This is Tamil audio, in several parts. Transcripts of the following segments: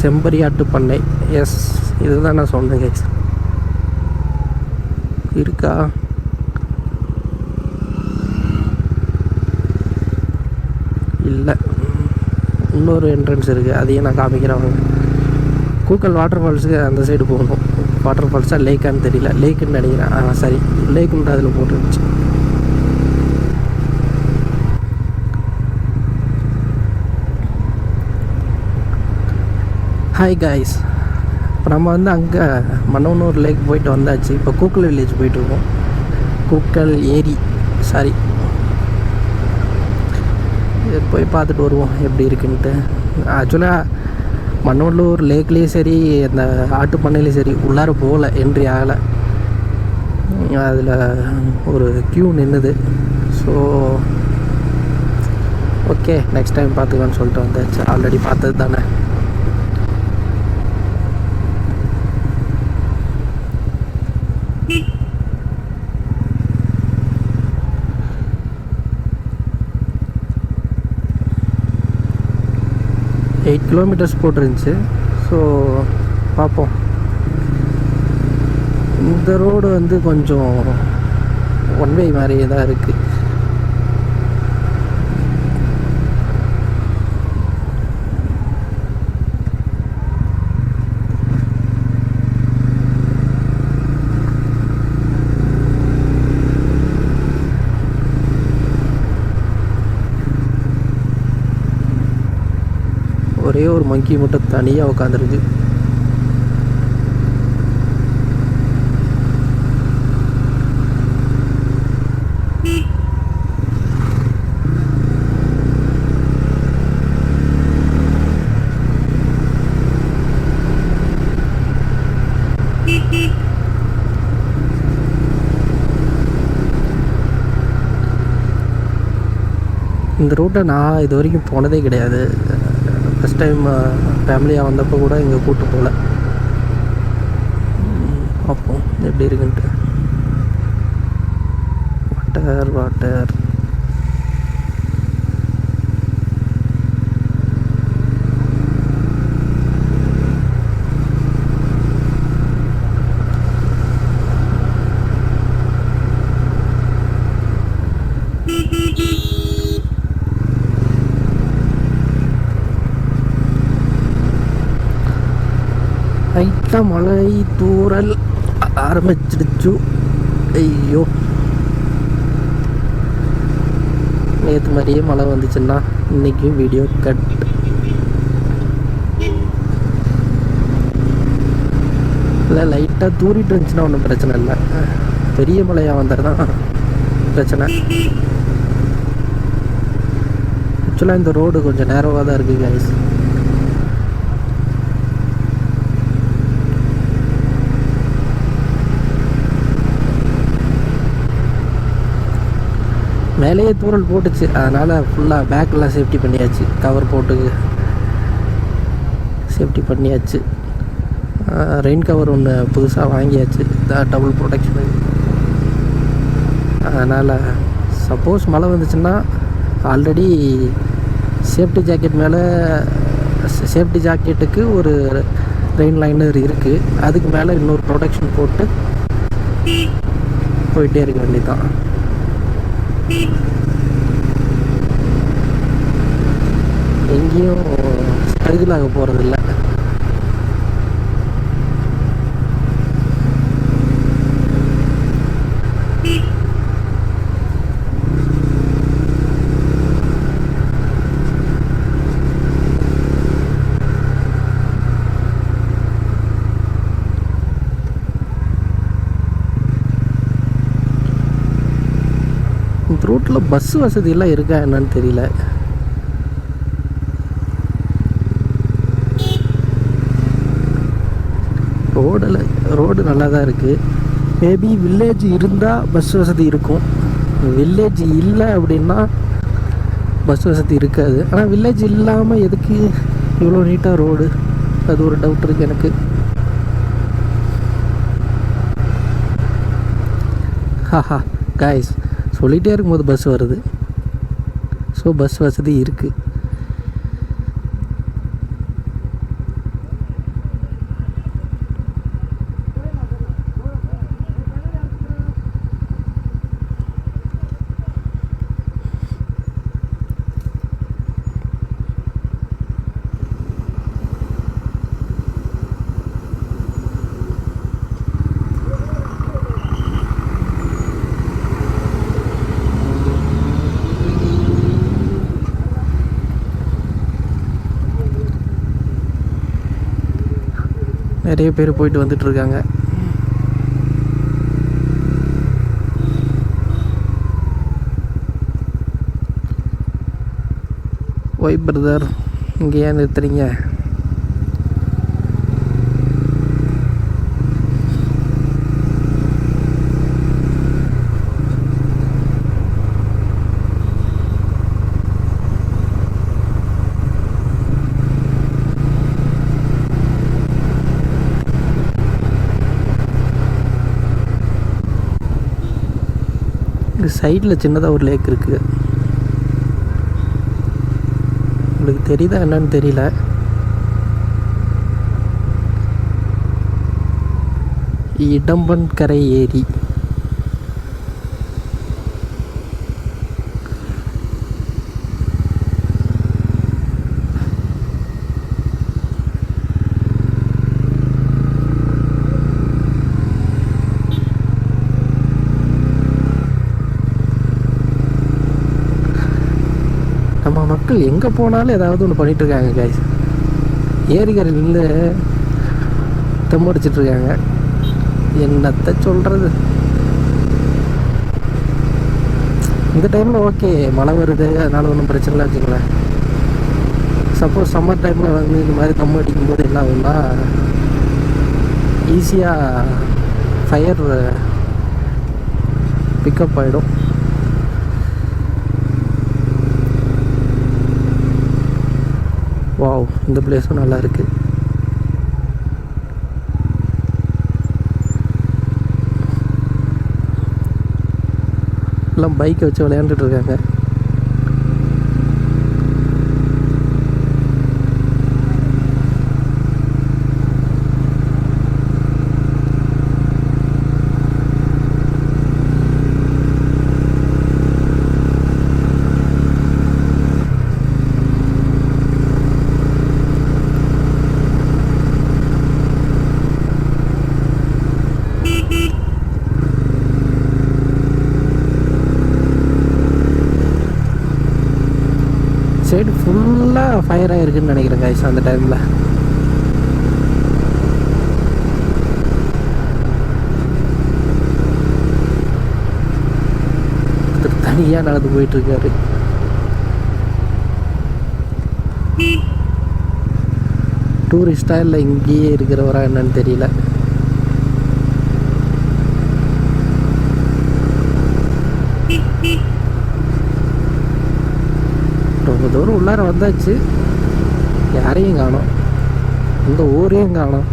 செம்பரியாட்டு பண்ணை. எஸ், இதுதான் நான் சொன்னேன் கைஸ். இருக்கா? இல்லை, இன்னொரு என்ட்ரன்ஸ் இருக்குது, அதையும் நான் காமிக்கிறேன். கூக்கல் வாட்டர் ஃபால்ஸுக்கு அந்த சைடு போகணும். வாட்டர் ஃபால்ஸாக லேக்கான்னு தெரியல, லேக்குன்னு நினைக்கிறேன். சரி, லேக்குன்ற அதில் போட்டுருந்துச்சு. ஹாய் காய்ஸ், இப்போ நம்ம வந்து அங்கே மன்னவனூர் லேக் போயிட்டு வந்தாச்சு. இப்போ கூக்கல் வில்லேஜ் போயிட்டுருக்கோம். கூக்கல் ஏரி, சாரி, போய் பார்த்துட்டு வருவோம் எப்படி இருக்குன்ட்டு. ஆக்சுவலாக மன்னவனூர் லேக்லேயும் சரி, அந்த ஆட்டு பண்ணையிலையும் சரி, உள்ளார போகலை, என்ட்ரி ஆகலை. அதில் ஒரு க்யூ நின்றுது. ஸோ ஓகே, நெக்ஸ்ட் டைம் பார்த்துக்கலான்னு சொல்லிட்டு வந்தாச்சு. ஆல்ரெடி பார்த்தது தானே. Eight kilometres போட்டிருந்துச்சு. ஸோ பார்ப்போம். இந்த ரோடு வந்து கொஞ்சம் ஒன் வே மாதிரியே தான் இருக்குது. ஒரே ஒரு மங்கி மட்டும் தனியாக உட்காந்துருக்கு. இந்த ரூட்டை நான் இது வரைக்கும் போனதே கிடையாது. ஃபஸ்ட் டைம் ஃபேமிலியாக வந்தப்போ கூட இங்கே கூட்டு போகல. அப்போ எப்படி இருக்குன்ட்டு. வாட்டர் வாட்டர் லைட்டாக மழை தூறல் ஆரம்பிச்சிடுச்சு. ஐயோ, நேற்று மாதிரியே மழை வந்துச்சுன்னா இன்றைக்கும் வீடியோ கட். இல்லை, லைட்டாக தூரிட்டு இருந்துச்சுன்னா ஒன்றும் பிரச்சனை இல்லை. பெரிய மழையாக வந்தால் தான் பிரச்சனை. ஆக்சுவலாக இந்த ரோடு கொஞ்சம் நேரவாக தான் இருக்குது கைஸ். மேலேயே தூரல் போட்டுச்சு, அதனால் ஃபுல்லாக பேக்கெலாம் சேஃப்டி பண்ணியாச்சு. கவர் போட்டு சேஃப்டி பண்ணியாச்சு. ரெயின் கவர் ஒன்று புதுசாக வாங்கியாச்சு, டபுள் ப்ரொடெக்ஷனு. அதனால் சப்போஸ் மழை வந்துச்சுன்னா ஆல்ரெடி சேஃப்டி ஜாக்கெட் மேலே, சேஃப்டி ஜாக்கெட்டுக்கு ஒரு ரெயின் லைனர் இருக்குது. அதுக்கு மேலே இன்னொரு ப்ரொடெக்ஷன் போட்டு போயிட்டே இருக்க வேண்டியதான். எங்கேயும் ஸ்ட்ரகிள் ஆக போகிறதில்ல. இந்த ரூட்டில் பஸ் வசதியெல்லாம் இருக்கா என்னன்னு தெரியல. ரோடு நல்லா தான் இருக்குது. மேபி வில்லேஜ் இருந்தால் பஸ் வசதி இருக்கும். வில்லேஜ் இல்லை அப்படின்னா பஸ் வசதி இருக்காது. ஆனால் வில்லேஜ் இல்லாமல் எதுக்கு இவ்வளோ நீட்டாக ரோடு, அது ஒரு டவுட் இருக்குது எனக்கு. ஹாஹா காய்ஸ், சொல்லிகிட்டே இருக்கும்போது பஸ் வருது. ஸோ பஸ் வசதி இருக்குது. நிறைய பேர் போயிட்டு வந்துட்டுருக்காங்க. ஒய் பிரதர், இங்கே ஏன் நிறுத்துறீங்க? சைடில் சின்னதாக ஒரு லேக் இருக்குது. உங்களுக்கு தெரியுதா என்னன்னு தெரியல. இடம்பன்கரை ஏரி. நம்ம மக்கள் எங்கே போனாலும் ஏதாவது ஒன்று பண்ணிகிட்ருக்காங்க கைஸ். ஏரிக்கரையில் நின்று தெம்மடிச்சிட்ருக்காங்க. என்னத்தை சொல்கிறது. இந்த டைமில் ஓகே, மழை வருது, அதனால் ஒன்றும் பிரச்சனை இல்லை வச்சுங்களேன். சப்போஸ் சம்மர் டைமில் வந்து இந்த மாதிரி தம் அடிக்கும்போது என்ன ஆகும்னா ஈஸியாக ஃபயர் பிக்கப் ஆகிடும். வாவ், இந்த பிளேஸும் நல்லா இருக்குது. எல்லாம் பைக்கை வச்சு விளையாண்டுட்டு இருக்காங்க. சைடு ஃபுல்லாக ஃபயர் ஆகிருக்குன்னு நினைக்கிறேன் கைஸ் அந்த டைமில். தனியாக நடந்து போயிட்டுருக்காரு. டூரிஸ்டாக இல்லை இங்கேயே இருக்கிறவரா என்னன்னு தெரியல. ரொம்ப தூரம் உள்ளார வந்தாச்சு, யாரையும் காணோம், இந்த ஊரையும் காணோம்.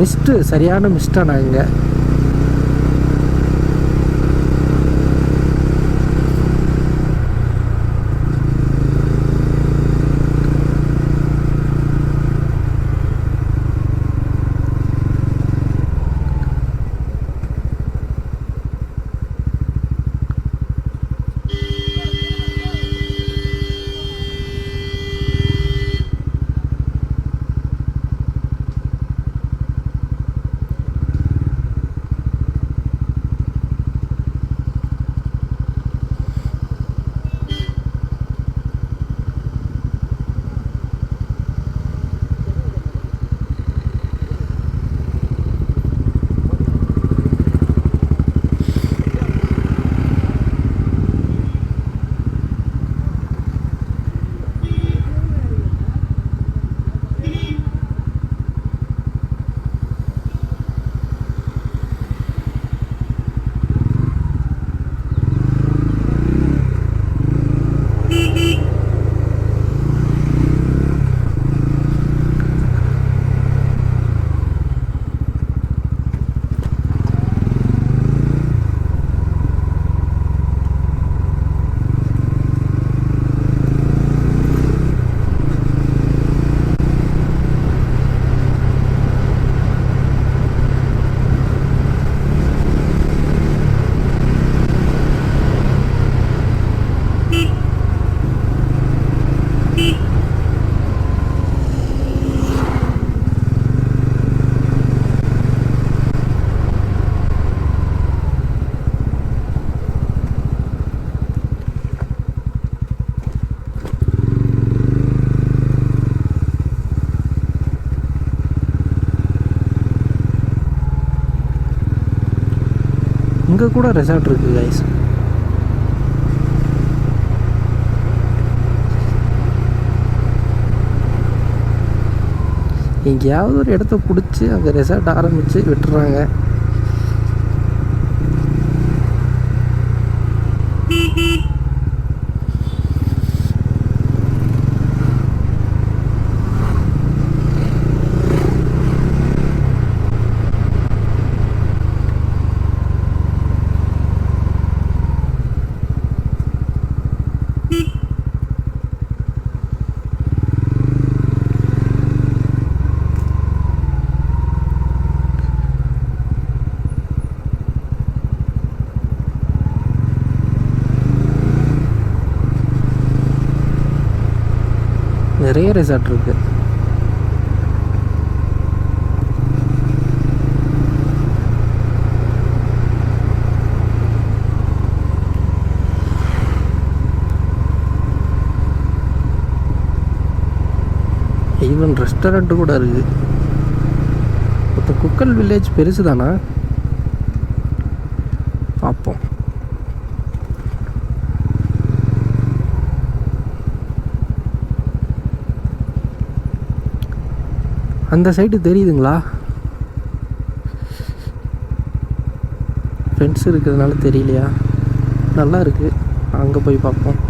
மிஸ்ட்டு, சரியான மிஸ்டாக நாங்கள். இங்கே கூட ரெசார்ட் இருக்குது கைஸ். எங்கேயாவது ஒரு இடத்த பிடிச்சி அங்கே ரெசார்ட் ஆரம்பித்து விட்டுறாங்க. நிறைய ரெசார்ட் இருக்கு. ஈவன் ரெஸ்டாரண்ட் கூட இருக்கு. இப்போ குக்கல் வில்லேஜ் பெருசு தானா? பார்ப்போம். அந்த சைடு தெரியுதுங்களா? ஃப்ரெண்ட்ஸ் இருக்கிறதுனால தெரியலையா? நல்லா இருக்குது, அங்கே போய் பார்ப்போம்.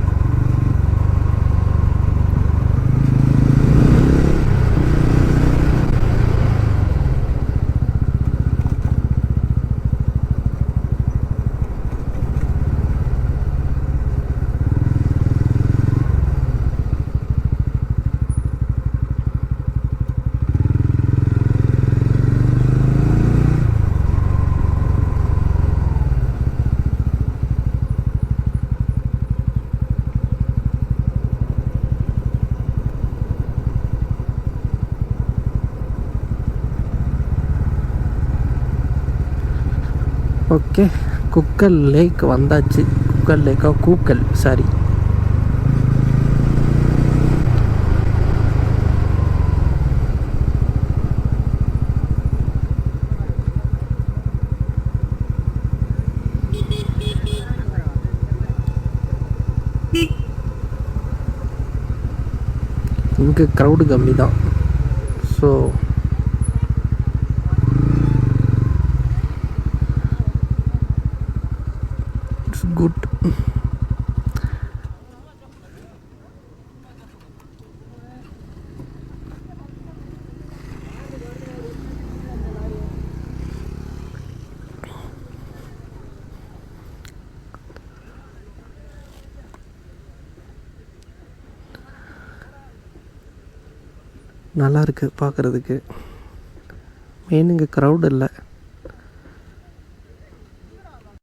ஓகே, குக்கல் லேக் வந்தாச்சு. குக்கல் லேக்கா? கூக்கல், சாரி. இங்கே க்ரௌடு கம்மி தான். So it's good. நல்லா இருக்குது பார்க்குறதுக்கு. மெயின் இங்கே க்ரௌட் இல்லை.